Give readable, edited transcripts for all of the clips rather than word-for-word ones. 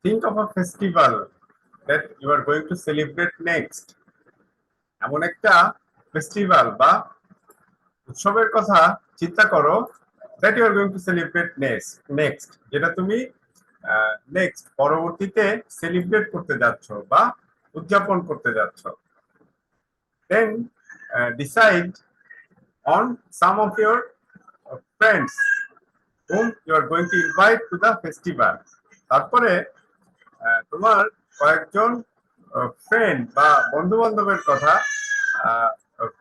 Think of a festival that you are going to celebrate next. এমন একটা festival বা উৎসবের কথা চিন্তা করো that you are going to celebrate next যেটা তুমি নেক্সট পরবর্তীতে সেলিব্রেট করতে যাচ্ছ বা উদযাপন করতে যাচ্ছ। Then decide on some of your friends whom you are going to invite to the festival. তারপরে তোমার কয়েকজন ফ্রেন্ড বা বন্ধু বান্ধবের কথা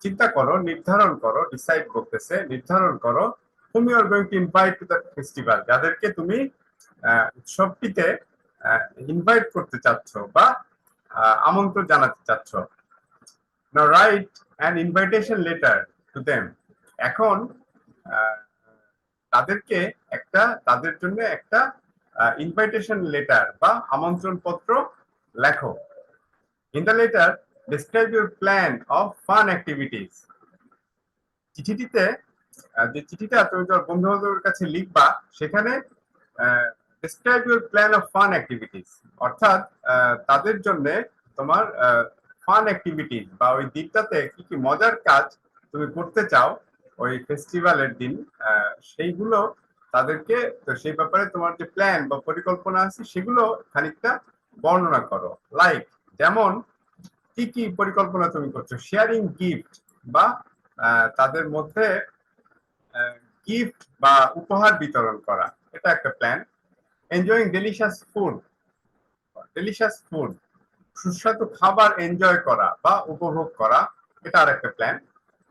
চিন্তা করো, নির্ধারণ করো, ডিসাইড করতেছে, নির্ধারণ করো whom you are going to invite to the festival, যাদেরকে তুমি উৎসবটিতে ইনভাইট করতে চাচ্ছ বা আমন্ত্রণ জানাতে চাচ্ছ। Now write an invitation letter to them. এখন তাদেরকে তাদের জন্য একটা ইনভাইটেশন লেটার বা আমন্ত্রণ পত্র লেখো। In the letter, describe your plan of fun activities. চিঠিটিতে যে চিঠিটা তুমি তোমার বন্ধু বান্ধবের কাছে লিখবা সেখানে describe your plan of fun activities, অর্থাৎ তাদের জন্য তোমার ফান অ্যাক্টিভিটিস বা ওই দিনটাতে কি কি মজার কাজ তুমি করতে চাও ওই ফেস্টিভ্যালের দিন, সেইগুলো তাদেরকে, তো সেই ব্যাপারে তোমার যে প্ল্যান বা পরিকল্পনা আছে সেগুলো খানিকটা বর্ণনা করো। লাইক যেমন কি কি পরিকল্পনা তুমি করছো, শেয়ারিং গিফট বা তাদের মধ্যে গিফট বা উপহার বিতরণ করা, এটা একটা প্ল্যান। এনজয়িং ডেলিশিয়াস ফুড, সুস্বাদু খাবার এনজয় করা বা উপভোগ করা, এটা আর একটা প্ল্যান।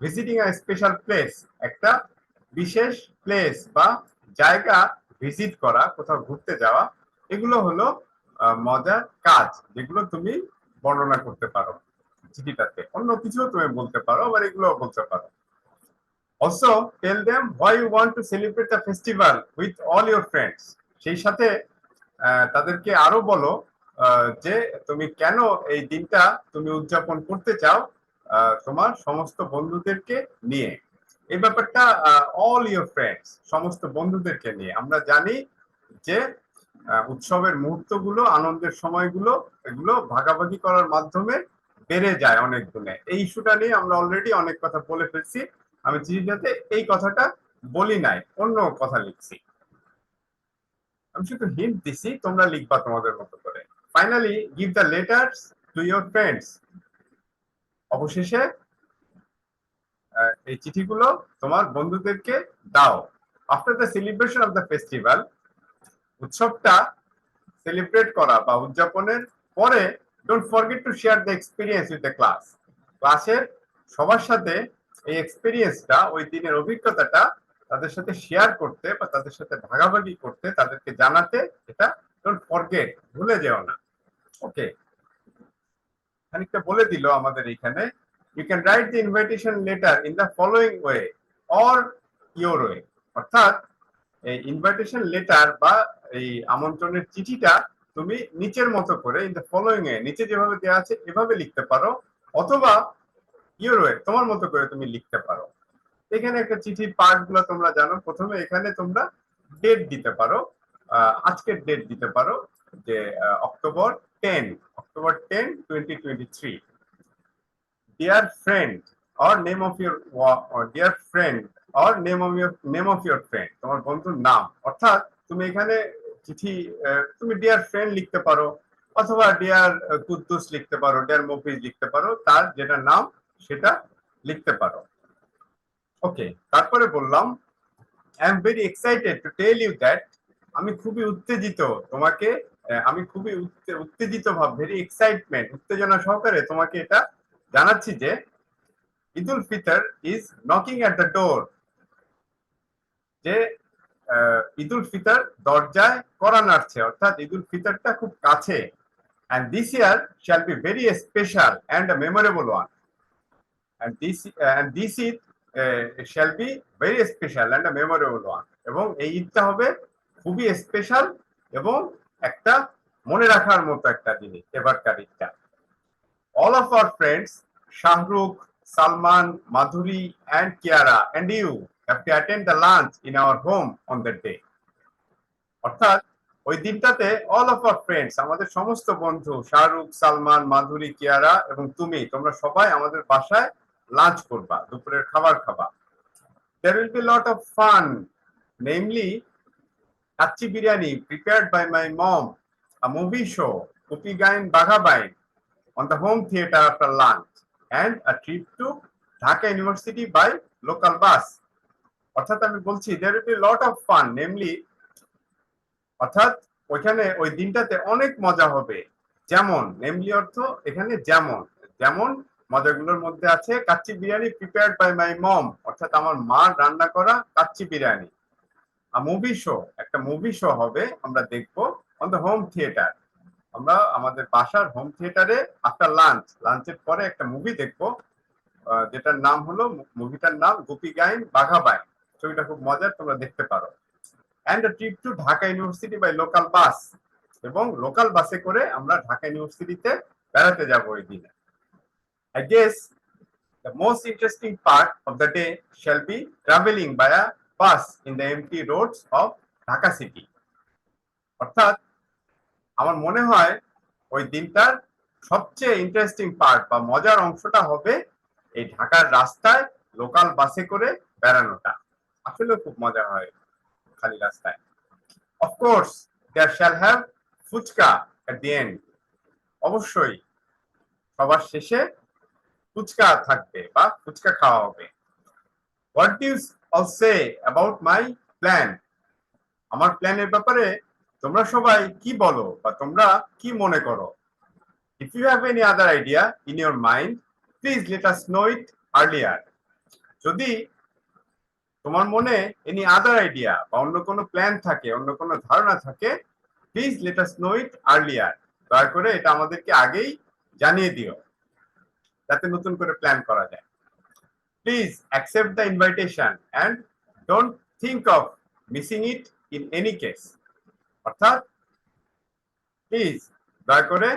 ভিজিটিং আ স্পেশাল প্লেস, একটা বিশেষ প্লেস বা জায়গা ভিজিট করা, কোথাও ঘুরতে যাওয়া, এগুলো হলো মজার কাজ যেগুলো তুমি বর্ণনা করতে পারো চিঠিটাতে। অন্য কিছু তুমি বলতে পারো, আবার এগুলো বলতে পারো। Also tell them why you want to celebrate the festival with all your friends. সেই সাথে তাদেরকে আরো বলো যে তুমি কেন এই দিনটা তুমি উদযাপন করতে চাও তোমার সমস্ত বন্ধুদেরকে নিয়ে। এই ব্যাপারটা অল ইউর ফ্রেন্ডস, সমস্ত বন্ধুদেরকে নিয়ে। আমরা জানি যে উৎসবের মুহূর্তগুলো, আনন্দের সময়গুলো, এগুলো ভাগাভাগি করার মাধ্যমে বেড়ে যায় অনেক গুণে। এই ইস্যুটা নিয়ে আমরা অলরেডি অনেক কথা বলে ফেলছি। আমি চিঠিটাতে এই কথাটা বলি নাই, অন্য কথা লিখছি। আমি শুধু হিন্ট দিছি, তোমরা লিখবা তোমাদের মতো করে। Finally give the letters to your friends. অবশেষে এই চিঠিগুলো তোমার বন্ধুদেরকে দাও। After the celebration of the festival, উৎসবটা সেলিব্রেট করা বা উদযাপনের পরে, don't forget to share the experience with the class. ক্লাসের সবার সাথে এই এক্সপিরিয়েন্সটা, ওই দিনের অভিজ্ঞতাটা তাদের সাথে শেয়ার করতে বা তাদের সাথে ভাগাভাগি করতে, তাদেরকে জানাতে, এটা ডোন্ট ফরগেট, ভুলে যেও না। ওকে, খানিকটা বলে দিল আমাদের এখানে। You can write the invitation letter in the following way or your way, অর্থাৎ এই ইনভাইটেশন লেটার বা এই আমন্ত্রণের চিঠিটা তুমি নিচের মতো করে, ইন দ্য ফলোইং এ, নিচে যেভাবে দেওয়া আছে এভাবে লিখতে পারো, অথবা ইউর ওয়ে, তোমার মতো করে তুমি লিখতে পারো। এখানে একটা চিঠির পার্ট গুলো তোমরা জানো। প্রথমে এখানে তোমরা ডেট দিতে পারো, আজকের ডেট দিতে পারো যে October 10, 2023। Dear friend or name of your, dear friend or name of your friend, তোমার বন্ধুর নাম। অর্থাৎ তুমি এখানে চিঠি, তুমি ডিয়ার ফ্রেন্ড লিখতে পারো, অথবা ডিয়ার কুদ্দুস লিখতে পারো, ডিয়ার মফিজ লিখতে পারো, তার যেটা নাম সেটা লিখতে পারো। ওকে, তারপরে বললাম I am very excited to tell you that, আমি খুবই উত্তেজিত তোমাকে, আমি খুবই উত্তেজিত ভাব, ভেরি এক্সাইটমেন্ট, উত্তেজনা সহকারে তোমাকে এটা জানাচ্ছি যে Eidul Fitr is knocking at the door, যে ঈদুল ফিতর দরজায় কড়া নাড়ছে, অর্থাৎ ঈদুল ফিতরটা খুব কাছে। and this year shall be very special and a memorable one, and this Eid shall be very special and a memorable one, এবং এই ঈদটা হবে খুবই স্পেশাল এবং একটা মনে রাখার মতো একটা জিনিস এবারকার ঈদটা। all of our friends Shahrukh, Salman, Madhuri and Kiara and you have to attend the lunch in our home on that day, অর্থাৎ ওই দিনটাতে অল অফ আওয়ার ফ্রেন্ডস, আমাদের সমস্ত বন্ধু শাহরুখ, সালমান, মাধুরী, কিয়ারা এবং তোমরা সবাই আমাদের বাসায় লাঞ্চ করবা, দুপুরের খাবার খাবা। There will be a lot of fun, namely kacchi biryani prepared by my mom, a movie show, Kupi Gain Bagabain on the home theater after lunch, and a trip to Dhaka University by local bus. অর্থাৎ আমি বলছি there will be a lot of fun, namely অর্থাৎ ওইখানে ওই দিনটাতে অনেক মজা হবে। যেমন নেমলি অর্থ এখানে যেমন, যেমন মজাগুলোর মধ্যে আছে kacchi biryani prepared by my mom, অর্থাৎ আমার মা রান্না করা কাচ্চি বিরিয়ানি। মুভি শো, একটা মুভি শো হবে, আমরা দেখবো অন দ্য হোম থিয়েটার, আমরা আমাদের বাসার হোম থিয়েটারে আফটার লাঞ্চের পরে একটা মুভি দেখবো, যেটার নাম হলো, মুভিটার নাম গুপি গাইন বাঘা বাইন। ছবিটা খুব মজার, তোমরা দেখতে পারো। and a trip to Dhaka University by local bus, এবং লোকাল বাসে করে আমরা ঢাকা ইউনিভার্সিটিতে বেড়াতে যাব ওই দিনে। I guess the most interesting part of the day shall be traveling by a bus in the empty roads of Dhaka city. অর্থাৎ আমার মনে হয় ওই দিনটার সবচেয়ে ইন্টারেস্টিং পার্ট বা মজার অংশটা হবে এই ঢাকার রাস্তায় লোকাল বাসে করে বেড়ানোটা। আসলে খুব মজা হয় খালি রাস্তায়। Of course, there shall have fuchka at the end. অবশ্যই সবার শেষে ফুচকা থাকবে বা ফুচকা খাওয়া হবে। What do you all say about my plan? আমার প্ল্যানের ব্যাপারে তোমরা সবাই কি বলো বা তোমরা কি মনে করো? If you have any other idea in your mind, please let us know it earlier. যদি তোমার মনে এনি আদার আইডিয়া বা অন্য কোনো প্ল্যান থাকে, অন্য কোনো ধারণা থাকে, please let us no it earlier, দয়া করে এটা আমাদেরকে আগেই জানিয়ে দিও যাতে নতুন করে প্ল্যান করা যায়। Please accept the invitation and don't think of missing it in any case. অর্থাৎ প্লিজ দয়া করে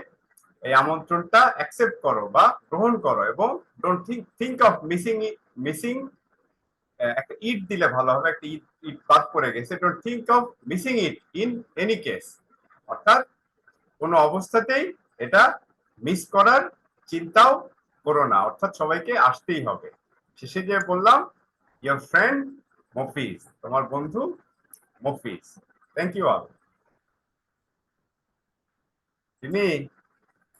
এই আমন্ত্রণটা অ্যাকসেপ্ট করো বা গ্রহণ করো, এবং ডোন্ট থিঙ্ক অফ মিসিং একটা ইট দিলে ভালো হবে, একটা ইট বাদ পড়ে গেছে, don't think of missing it in any case. অর্থাৎ কোনো অবস্থাতেই এটা মিস করার চিন্তাও করো না, অর্থাৎ সবাইকে আসতেই হবে। শেষে যে বললাম, ইয়োর ফ্রেন্ড মফিজ, তোমার বন্ধু মফিজ। Thank you all.